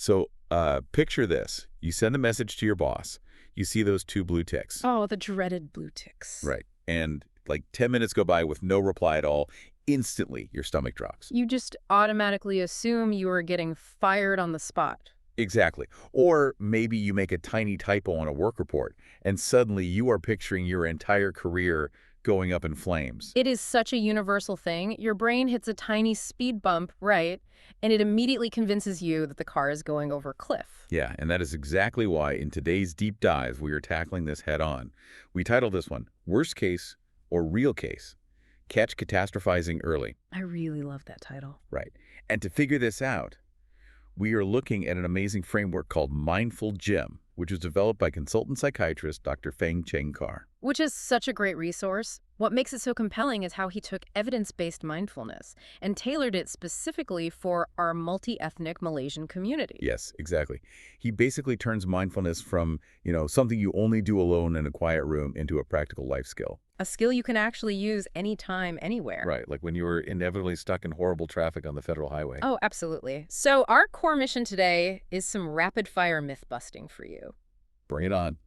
So picture this. You send a message to your boss. You see those two blue ticks. Oh, the dreaded blue ticks. Right. And like 10 minutes go by with no reply at all. Instantly, your stomach drops. You just automatically assume you are getting fired on the spot. Exactly. Or maybe you make a tiny typo on a work report, and suddenly you are picturing your entire career going up in flames. It is such a universal thing. Your brain hits a tiny speed bump, right? And it immediately convinces you that the car is going over a cliff. Yeah, and that is exactly why in today's deep dive we are tackling this head on. We titled this one, Worst Case or Real Case. Catch catastrophizing early. I really love that title. Right. And to figure this out, we are looking at an amazing framework called MindfulGym, which was developed by consultant psychiatrist Dr. Phang Cheng. Which is such a great resource. What makes it so compelling is how he took evidence-based mindfulness and tailored it specifically for our multi-ethnic Malaysian community. Yes, exactly. He basically turns mindfulness from, something you only do alone in a quiet room into a practical life skill. A skill you can actually use anytime, anywhere. Right, like when you were inevitably stuck in horrible traffic on the federal highway. Oh, absolutely. So our core mission today is some rapid-fire myth-busting for you. Bring it on.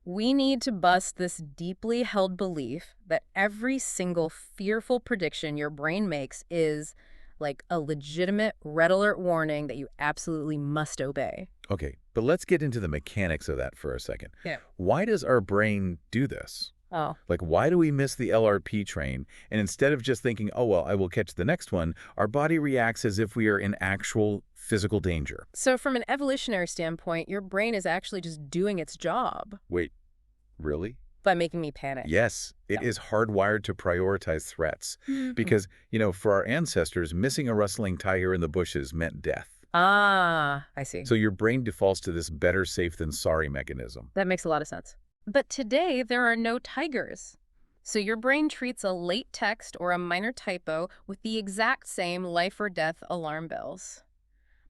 We need to bust this deeply held belief that every single fearful prediction your brain makes is like a legitimate red alert warning that you absolutely must obey. Okay, but let's get into the mechanics of that for a second. Yeah. Why does our brain do this? Oh. Like, why do we miss the LRP train? And instead of just thinking, oh, well, I will catch the next one, our body reacts as if we are in actual physical danger. So from an evolutionary standpoint, your brain is actually just doing its job. Wait, really? By making me panic. Yes, it is hardwired to prioritize threats. Because, for our ancestors, missing a rustling tiger in the bushes meant death. Ah, I see. So your brain defaults to this better safe than sorry mechanism. That makes a lot of sense. But today, there are no tigers. So your brain treats a late text or a minor typo with the exact same life or death alarm bells.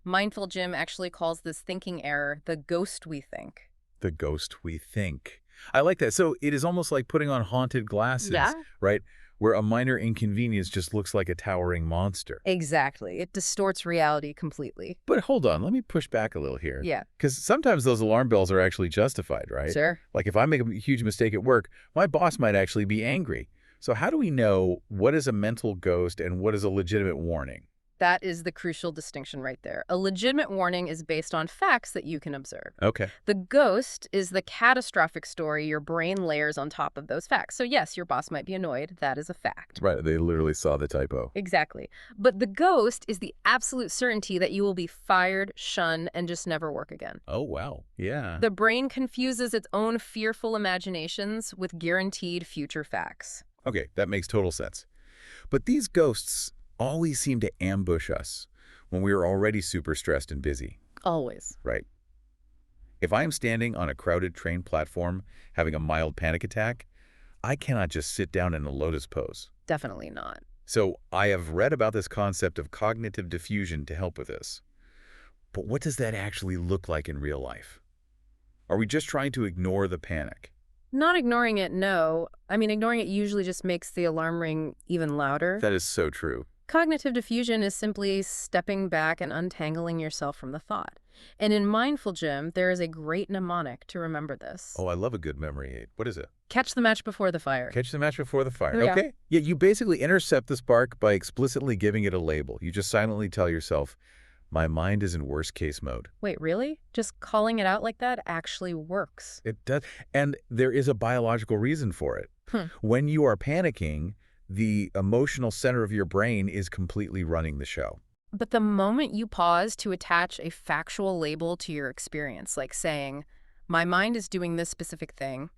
MindfulGym actually calls this thinking error the ghost we think. The ghost we think. I like that. So it is almost like putting on haunted glasses, right? Where a minor inconvenience just looks like a towering monster. Exactly. It distorts reality completely. But hold on, let me push back a little here. Yeah. Because sometimes those alarm bells are actually justified, right? Sure. Like if I make a huge mistake at work, my boss might actually be angry. So how do we know what is a mental ghost and what is a legitimate warning? That is the crucial distinction right there. A legitimate warning is based on facts that you can observe. Okay. The ghost is the catastrophic story your brain layers on top of those facts. So yes, your boss might be annoyed. That is a fact. Right. They literally saw the typo. Exactly. But the ghost is the absolute certainty that you will be fired, shunned, and just never work again. Oh, wow. Yeah. The brain confuses its own fearful imaginations with guaranteed future facts. Okay, that makes total sense. But these ghosts always seem to ambush us when we are already super stressed and busy. Always. Right. If I am standing on a crowded train platform having a mild panic attack, I cannot just sit down in a lotus pose. Definitely not. So I have read about this concept of cognitive diffusion to help with this. But what does that actually look like in real life? Are we just trying to ignore the panic? Not ignoring it, no. I mean, ignoring it usually just makes the alarm ring even louder. That is so true. Cognitive diffusion is simply stepping back and untangling yourself from the thought. And in MindfulGym, there is a great mnemonic to remember this. Oh, I love a good memory aid. What is it? Catch the match before the fire. Catch the match before the fire. Yeah. Okay. Yeah, you basically intercept the spark by explicitly giving it a label. You just silently tell yourself, my mind is in worst case mode. Wait, really? Just calling it out like that actually works. It does. And there is a biological reason for it. When you are panicking, the emotional center of your brain is completely running the show. But the moment you pause to attach a factual label to your experience, like saying, my mind is doing this specific thing,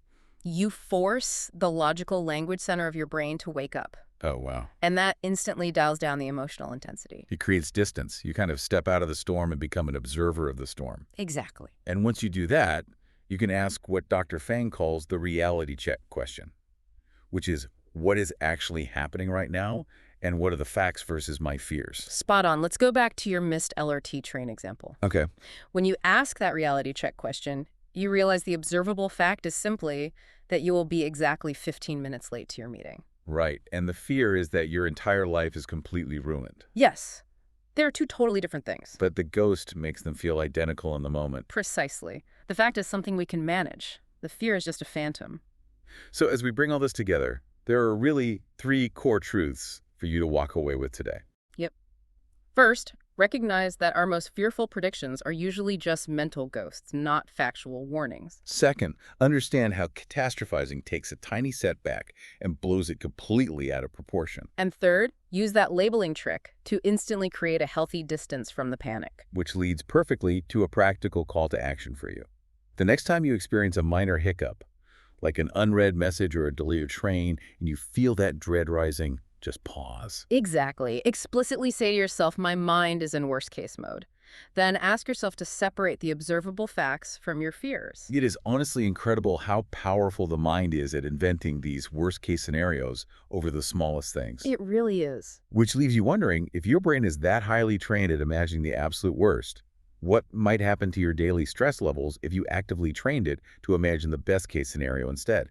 you force the logical language center of your brain to wake up. Oh, wow. And that instantly dials down the emotional intensity. It creates distance. You kind of step out of the storm and become an observer of the storm. Exactly. And once you do that, you can ask what Dr. Phang calls the reality check question, which is, what is actually happening right now, and what are the facts versus my fears? Spot on. Let's go back to your missed LRT train example. Okay. When you ask that reality check question, you realize the observable fact is simply that you will be exactly 15 minutes late to your meeting. Right. And the fear is that your entire life is completely ruined. Yes. They're two totally different things. But the ghost makes them feel identical in the moment. Precisely. The fact is something we can manage. The fear is just a phantom. So as we bring all this together, there are really 3 core truths for you to walk away with today. Yep. First, recognize that our most fearful predictions are usually just mental ghosts, not factual warnings. Second, understand how catastrophizing takes a tiny setback and blows it completely out of proportion, And third, use that labeling trick to instantly create a healthy distance from the panic. which leads perfectly to a practical call to action for you. The next time you experience a minor hiccup, like an unread message or a delayed train, and you feel that dread rising, just pause. Exactly. Explicitly say to yourself, my mind is in worst case mode. Then ask yourself to separate the observable facts from your fears. It is honestly incredible how powerful the mind is at inventing these worst-case scenarios over the smallest things. It really is. Which leaves you wondering, if your brain is that highly trained at imagining the absolute worst, what might happen to your daily stress levels if you actively trained it to imagine the best-case scenario instead?